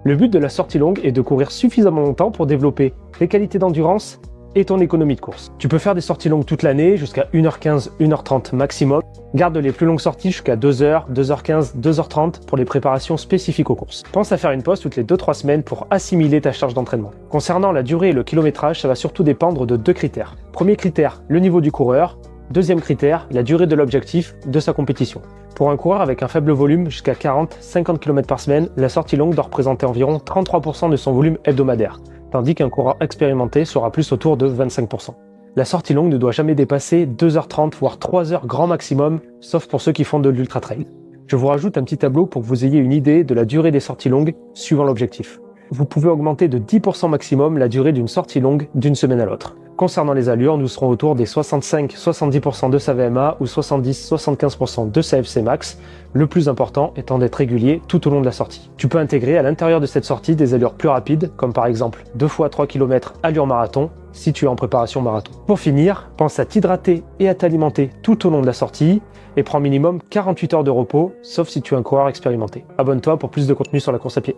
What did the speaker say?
Le but de la sortie longue est de courir suffisamment longtemps pour développer tes qualités d'endurance et ton économie de course. Tu peux faire des sorties longues toute l'année, jusqu'à 1h15, 1h30 maximum. Garde les plus longues sorties jusqu'à 2h, 2h15, 2h30 pour les préparations spécifiques aux courses. Pense à faire une pause toutes les 2-3 semaines pour assimiler ta charge d'entraînement. Concernant la durée et le kilométrage, ça va surtout dépendre de 2 critères. Premier critère, le niveau du coureur. Deuxième critère, la durée de l'objectif de sa compétition. Pour un coureur avec un faible volume, jusqu'à 40-50 km par semaine, la sortie longue doit représenter environ 33% de son volume hebdomadaire, tandis qu'un coureur expérimenté sera plus autour de 25%. La sortie longue ne doit jamais dépasser 2h30 voire 3h grand maximum, sauf pour ceux qui font de l'ultra trail. Je vous rajoute un petit tableau pour que vous ayez une idée de la durée des sorties longues suivant l'objectif. Vous pouvez augmenter de 10% maximum la durée d'une sortie longue d'une semaine à l'autre. Concernant les allures, nous serons autour des 65-70% de sa VMA ou 70-75% de sa FC Max, le plus important étant d'être régulier tout au long de la sortie. Tu peux intégrer à l'intérieur de cette sortie des allures plus rapides, comme par exemple 2 fois 3 km allure marathon, si tu es en préparation marathon. Pour finir, pense à t'hydrater et à t'alimenter tout au long de la sortie, et prends minimum 48 heures de repos, sauf si tu es un coureur expérimenté. Abonne-toi pour plus de contenu sur la course à pied.